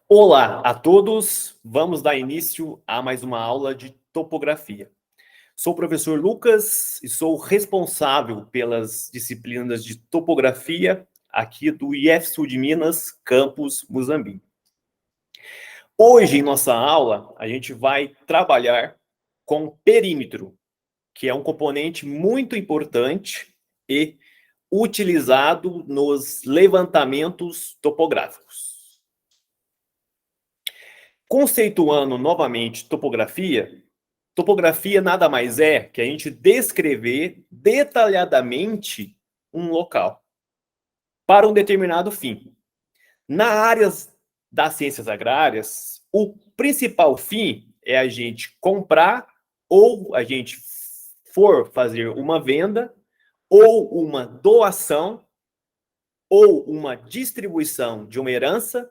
Olá a todos, vamos dar início a mais uma aula de topografia. Sou o professor Lucas e sou responsável pelas disciplinas de topografia aqui do IF Sul de Minas, campus Muzambique. Hoje, em nossa aula, a gente vai trabalhar com perímetro, que é um componente muito importante e utilizado nos levantamentos topográficos. Conceituando novamente topografia, topografia nada mais é que a gente descrever detalhadamente um local para um determinado fim. Na área das ciências agrárias, o principal fim é a gente comprar ou a gente for fazer uma venda ou uma doação ou uma distribuição de uma herança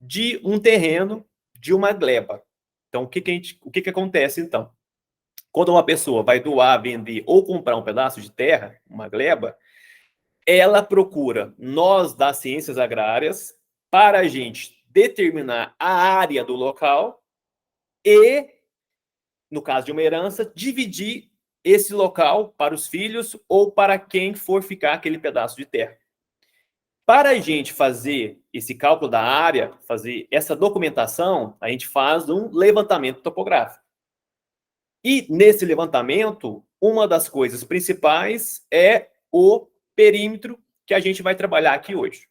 de um terreno, de uma gleba. Então, o que acontece, então? Quando uma pessoa vai doar, vender ou comprar um pedaço de terra, uma gleba, ela procura nós das ciências agrárias para a gente determinar a área do local e, no caso de uma herança, dividir esse local para os filhos ou para quem for ficar aquele pedaço de terra. Para a gente fazer esse cálculo da área, fazer essa documentação, a gente faz um levantamento topográfico. E nesse levantamento, uma das coisas principais é o perímetro que a gente vai trabalhar aqui hoje.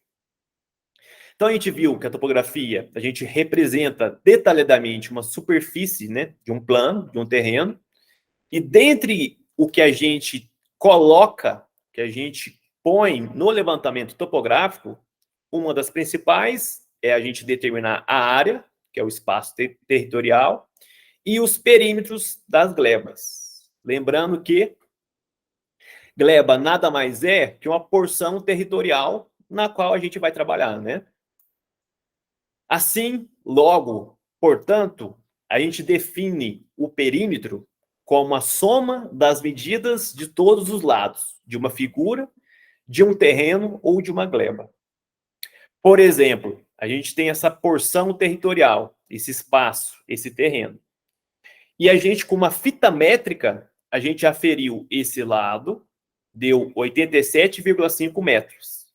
Então a gente viu que a topografia, a gente representa detalhadamente uma superfície, né, de um plano, de um terreno, e dentre o que a gente coloca, que a gente põe no levantamento topográfico, uma das principais é a gente determinar a área, que é o espaço territorial, e os perímetros das glebas. Lembrando que gleba nada mais é que uma porção territorial na qual a gente vai trabalhar, né? Assim, logo, portanto, a gente define o perímetro como a soma das medidas de todos os lados de uma figura, de um terreno ou de uma gleba. Por exemplo, a gente tem essa porção territorial, esse espaço, esse terreno. E a gente, com uma fita métrica, a gente aferiu esse lado, deu 87,5 metros.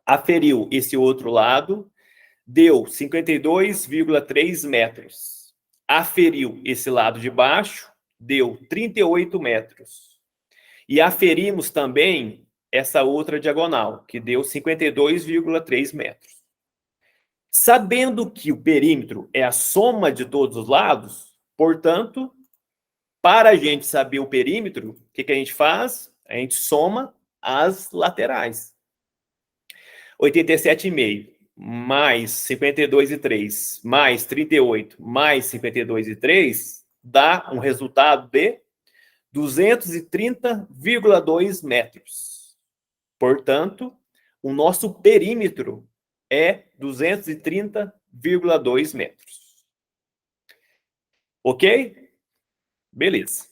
Aferiu esse outro lado, deu 52,3 metros. Aferiu esse lado de baixo, deu 38 metros. E aferimos também essa outra diagonal, que deu 52,3 metros. Sabendo que o perímetro é a soma de todos os lados, portanto, para a gente saber o perímetro, o que a gente faz? A gente soma as laterais. 87,5 mais 52,3 mais 38 mais 52,3 dá um resultado de 230,2 metros. Portanto, o nosso perímetro é 230,2 metros. Ok? Beleza.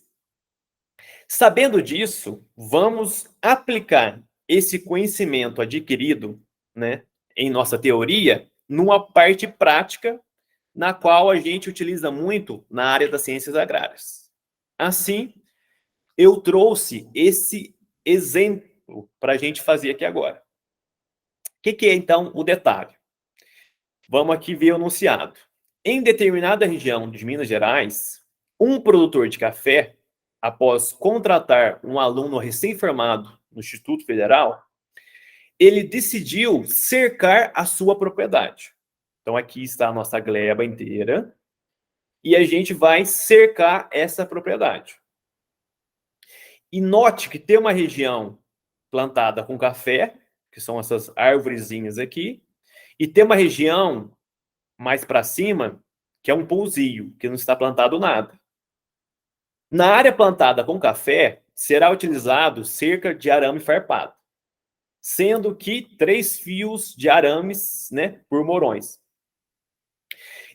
Sabendo disso, vamos aplicar esse conhecimento adquirido, né, em nossa teoria, numa parte prática, na qual a gente utiliza muito na área das ciências agrárias. Assim, eu trouxe esse exemplo para a gente fazer aqui agora. O que é, então, o detalhe? Vamos aqui ver o enunciado. Em determinada região de Minas Gerais, um produtor de café, após contratar um aluno recém-formado no Instituto Federal, ele decidiu cercar a sua propriedade. Então, aqui está a nossa gleba inteira, e a gente vai cercar essa propriedade. E note que tem uma região plantada com café, que são essas árvorezinhas aqui, e tem uma região mais para cima, que é um pousio, que não está plantado nada. Na área plantada com café, será utilizado cerca de arame farpado, sendo que 3 fios de arames, né, por morões.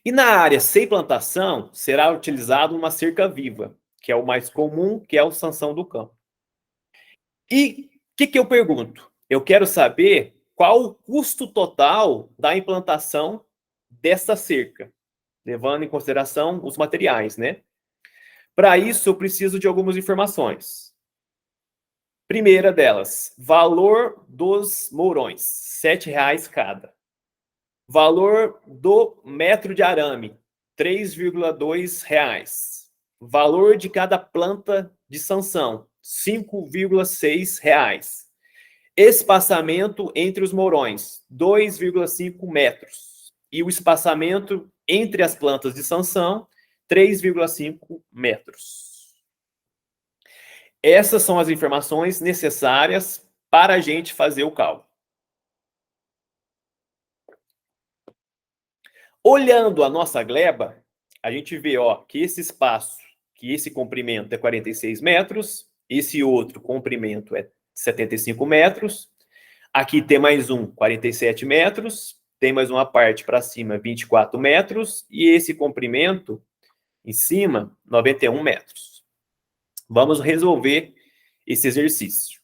E na área sem plantação, será utilizado uma cerca viva, que é o mais comum, que é o sanção do campo. E o que eu pergunto? Eu quero saber qual o custo total da implantação dessa cerca, levando em consideração os materiais, né? Para isso, eu preciso de algumas informações. Primeira delas, valor dos mourões, R$ 7,00 cada. Valor do metro de arame, R$ 3,2. Valor de cada planta de sanção, R$ 5,6. Espaçamento entre os mourões, 2,5 metros. E o espaçamento entre as plantas de sanção, 3,5 metros. Essas são as informações necessárias para a gente fazer o cálculo. Olhando a nossa gleba, a gente vê que esse espaço, que esse comprimento é 46 metros, esse outro comprimento é 75 metros, aqui tem mais um, 47 metros, tem mais uma parte para cima, 24 metros, e esse comprimento em cima, 91 metros. Vamos resolver esse exercício.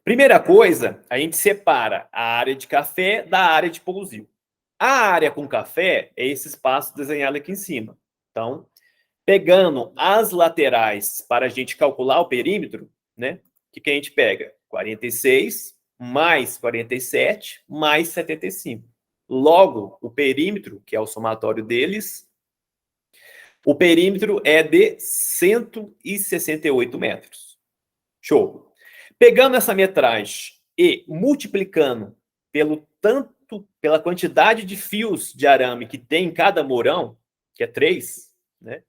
Primeira coisa, a gente separa a área de café da área de pousio. A área com café é esse espaço desenhado aqui em cima. Então, pegando as laterais para a gente calcular o perímetro, né? O que a gente pega? 46 mais 47 mais 75. Logo, o perímetro, que é o somatório deles, o perímetro é de 168 metros. Show. Pegando essa metragem e multiplicando pela quantidade de fios de arame que tem em cada mourão, que é 3, né?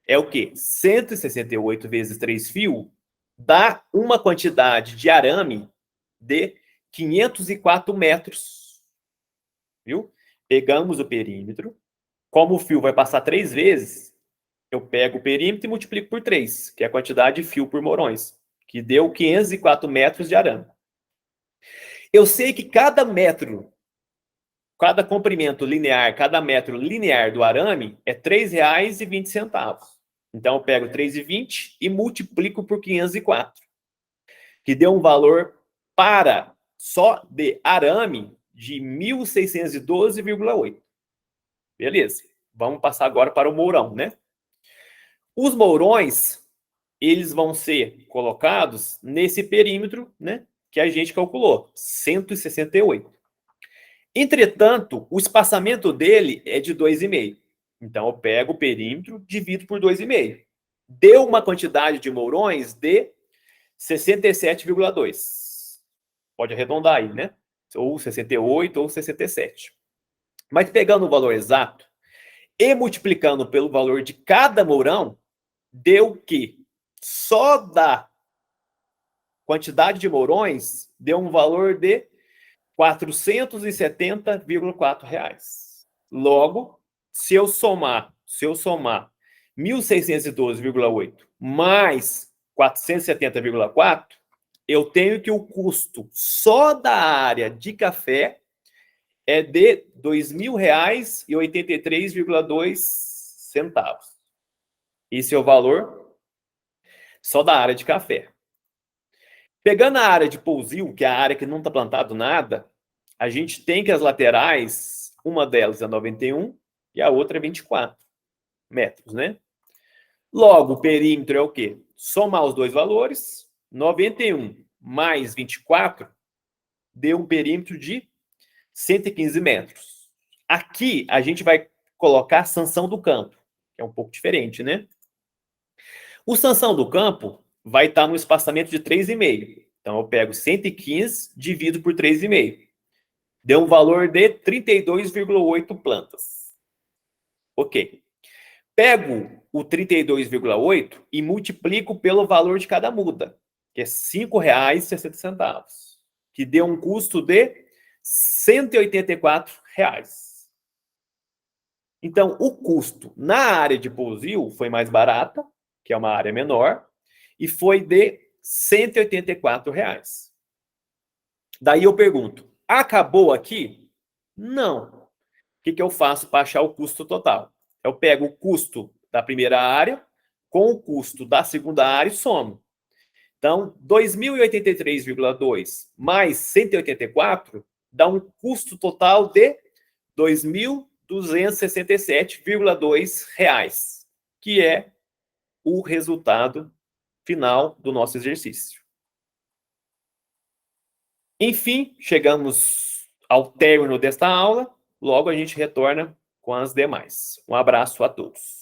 É o quê? 168 vezes 3 fios dá uma quantidade de arame de 504 metros. Viu? Pegamos o perímetro. Como o fio vai passar 3 vezes, eu pego o perímetro e multiplico por 3, que é a quantidade de fio por mourões, que deu 504 metros de arame. Eu sei que cada comprimento linear, cada metro linear do arame é R$ 3,20. Então, eu pego 3,20 e multiplico por 504, que deu um valor para só de arame de 1.612,8. Beleza. Vamos passar agora para o mourão, né? Os mourões, eles vão ser colocados nesse perímetro, né, que a gente calculou, 168. Entretanto, o espaçamento dele é de 2,5. Então, eu pego o perímetro, divido por 2,5. Deu uma quantidade de mourões de 67,2. Pode arredondar aí, né? Ou 68 ou 67. Mas pegando o valor exato e multiplicando pelo valor de cada mourão, deu que só da quantidade de mourões deu um valor de R$ 470,4. Logo, se eu somar 1.612,8 mais 470,4, eu tenho que o custo só da área de café é de R$ 2.083,2. Esse é o valor só da área de café. Pegando a área de pousio, que é a área que não está plantado nada, a gente tem que as laterais, uma delas é 91 e a outra é 24 metros, né? Logo, o perímetro é o quê? Somar os dois valores, 91 mais 24 deu um perímetro de 115 metros. Aqui, a gente vai colocar a sanção do campo, que é um pouco diferente, né? O sanção do campo vai estar no espaçamento de 3,5. Então, eu pego 115, divido por 3,5. Deu um valor de 32,8 plantas. Ok. Pego o 32,8 e multiplico pelo valor de cada muda, que é R$ 5,60, que deu um custo de R$ 184. Então, o custo na área de pousio foi mais barata, que é uma área menor, e foi de R$ 184. Daí eu pergunto, acabou aqui? Não. O que eu faço para achar o custo total? Eu pego o custo da primeira área com o custo da segunda área e somo. Então, 2.083,2 mais 184 dá um custo total de R$ R$ 267,2, que é o resultado final do nosso exercício. Enfim, chegamos ao término desta aula. Logo a gente retorna com as demais. Um abraço a todos.